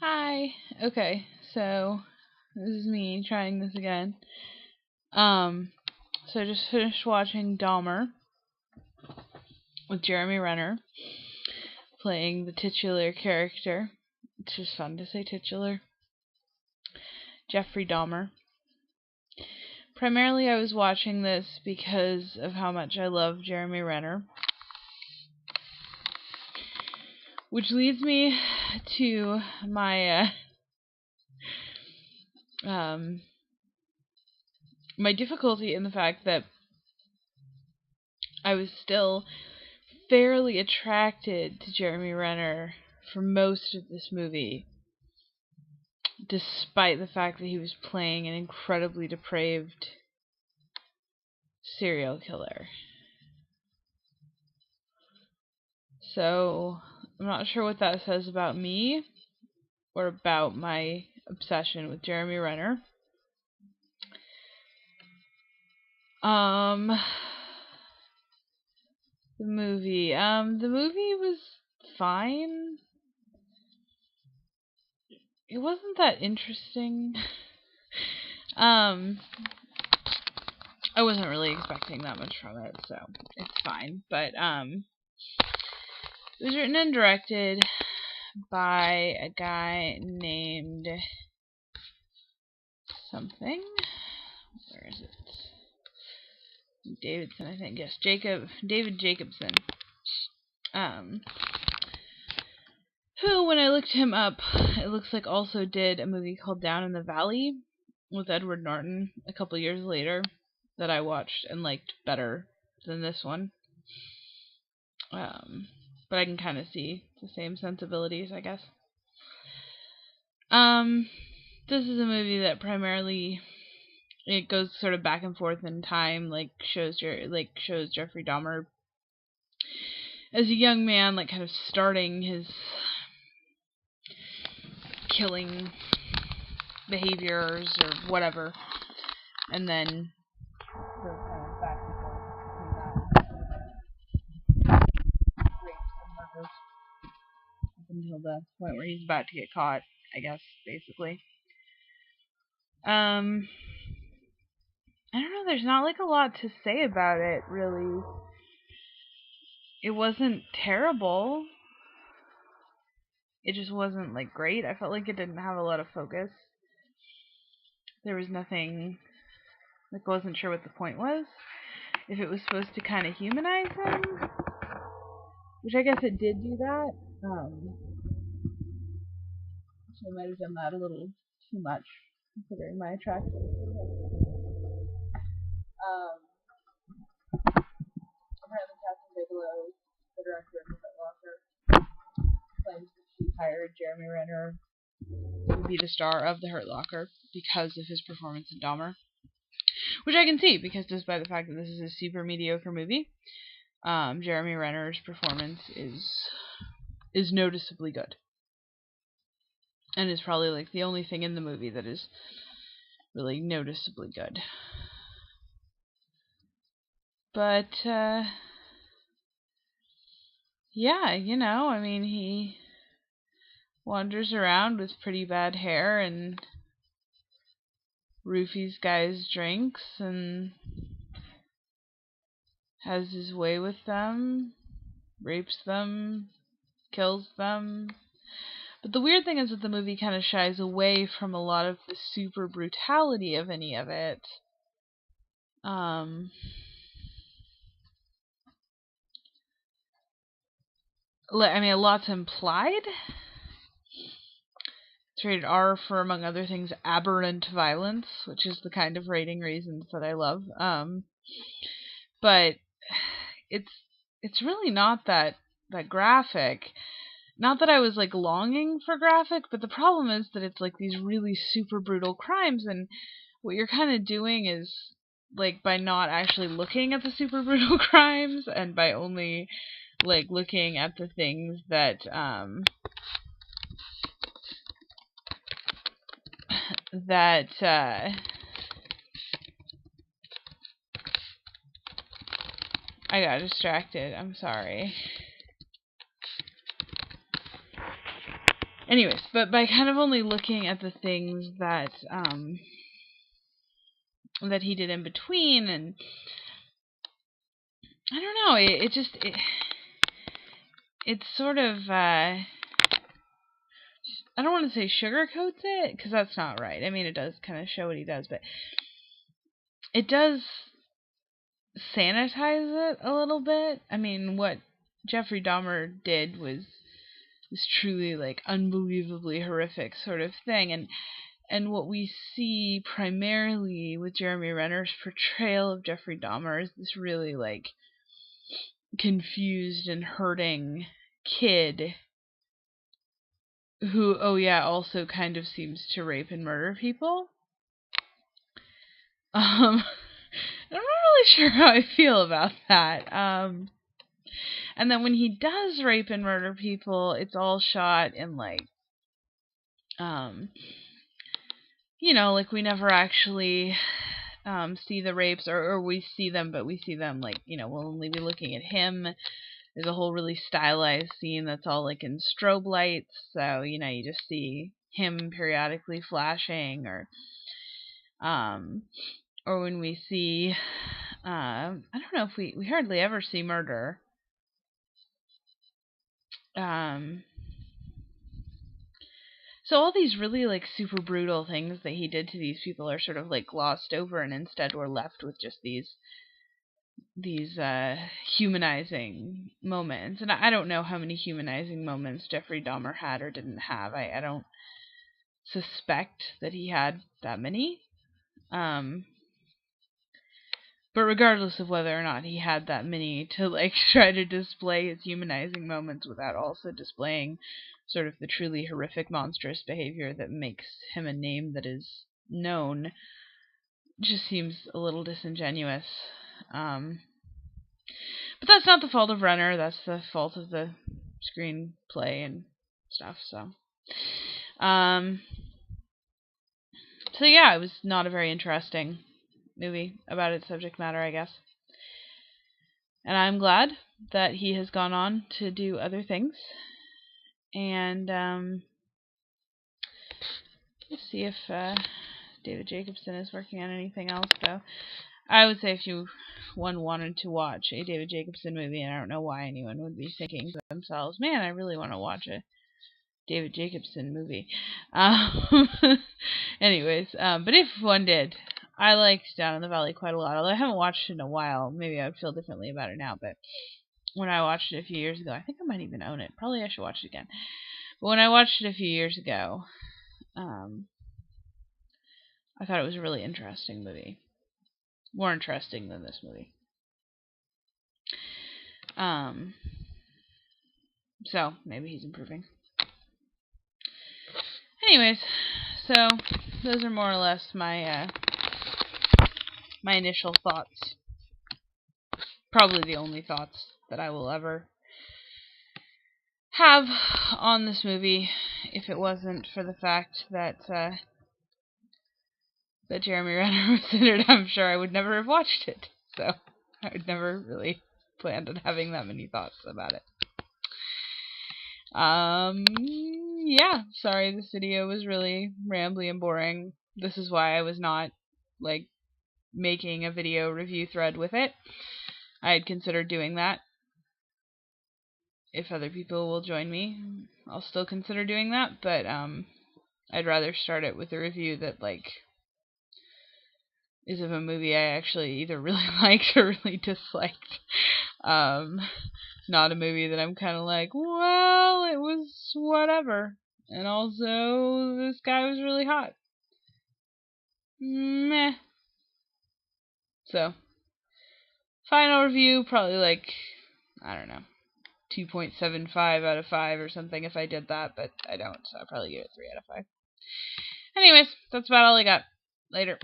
Hi. Okay, so this is me trying this again. So I just finished watching Dahmer with Jeremy Renner playing the titular character. It's just fun to say titular. Jeffrey Dahmer. Primarily, I was watching this because of how much I love Jeremy Renner. Which leads me to my my difficulty in the fact that I was still fairly attracted to Jeremy Renner for most of this movie, despite the fact that he was playing an incredibly depraved serial killer. So, I'm not sure what that says about me or about my obsession with Jeremy Renner. The movie was fine. It wasn't that interesting. I wasn't really expecting that much from it, so it's fine. But it was written and directed by a guy named something. Where is it? Davidson, I think. Yes, David Jacobson. Who, when I looked him up, it looks like also did a movie called Down in the Valley with Edward Norton a couple years later that I watched and liked better than this one. But I can kind of see the same sensibilities, I guess. This is a movie that primarily it goes sort of back and forth in time, shows Jeffrey Dahmer as a young man, kind of starting his killing behaviors or whatever, and then goes kind of back and forth between that rapes and murders up until the point where he's about to get caught, I guess, basically. I don't know, there's not a lot to say about it, really. It wasn't terrible. It just wasn't great. I felt like it didn't have a lot of focus. There was nothing, I wasn't sure what the point was. If it was supposed to kind of humanize him, which I guess it did do that. So I might have done that a little too much, considering my attraction. Apparently Catherine Bigelow, the director of The Hurt Locker, claims that she hired Jeremy Renner to be the star of The Hurt Locker because of his performance in Dahmer. Which I can see, because despite the fact that this is a super mediocre movie, Jeremy Renner's performance is noticeably good. And is probably the only thing in the movie that is really noticeably good. But, yeah, he wanders around with pretty bad hair and roofies guys' drinks and has his way with them, rapes them, kills them. But the weird thing is that the movie kind of shies away from a lot of the super brutality of any of it. A lot's implied. It's rated R for, among other things, aberrant violence, which is the kind of rating reasons that I love. But it's really not that graphic. Not that I was longing for graphic, but the problem is that it's these really super brutal crimes, and what you're kind of doing is by not actually looking at the super brutal crimes and by only looking at the things that I got distracted. I'm sorry. Anyways, but by kind of only looking at the things that that he did in between, and I don't know, it sort of I don't want to say sugarcoats it, because that's not right. I mean, it does kind of show what he does, but it does sanitize it a little bit. I mean, what Jeffrey Dahmer did was this truly, like, unbelievably horrific sort of thing, and what we see primarily with Jeremy Renner's portrayal of Jeffrey Dahmer is this really, like, confused and hurting kid who, oh yeah, also kind of seems to rape and murder people. I'm not really sure how I feel about that. And then when he does rape and murder people, it's all shot in, like, you know, like, we never actually see the rapes, or we see them, but we see them, like, you know, we'll only be looking at him. There's a whole really stylized scene that's all, like, in strobe lights, so, you know, you just see him periodically flashing, or when we see, I don't know if we hardly ever see murder. So all these really, like, super brutal things that he did to these people are sort of, like, glossed over, and instead we're left with just these humanizing moments. And I don't know how many humanizing moments Jeffrey Dahmer had or didn't have. I don't suspect that he had that many. But regardless of whether or not he had that many, to, like, try to display his humanizing moments without also displaying sort of the truly horrific, monstrous behavior that makes him a name that is known, just seems a little disingenuous. But that's not the fault of Renner, that's the fault of the screenplay and stuff, so. So yeah, it was not a very interesting movie about its subject matter, I guess. And I'm glad that he has gone on to do other things. And let's see if David Jacobson is working on anything else, though. I would say if one wanted to watch a David Jacobson movie, and I don't know why anyone would be thinking to themselves, man, I really want to watch a David Jacobson movie. Anyways, but if one did, I liked Down in the Valley quite a lot. Although I haven't watched it in a while, maybe I would feel differently about it now, but when I watched it a few years ago, I think I might even own it. Probably I should watch it again. But when I watched it a few years ago, I thought it was a really interesting movie. More interesting than this movie. So, maybe he's improving. Anyways, so those are more or less my my initial thoughts. Probably the only thoughts that I will ever have on this movie, if it wasn't for the fact that that Jeremy Renner was in it. I'm sure I would never have watched it, so I would never really planned on having that many thoughts about it. Yeah, sorry this video was really rambly and boring. This is why I was not, like, making a video review thread with it. I had considered doing that. If other people will join me, I'll still consider doing that, but I'd rather start it with a review that, like, is of a movie I actually either really liked or really disliked. Not a movie that I'm kind of like, well, it was whatever. And also, this guy was really hot. Meh. So, final review, probably like, I don't know, 2.75 out of 5 or something if I did that, but I don't, so I'll probably give it 3 out of 5. Anyways, that's about all I got. Later.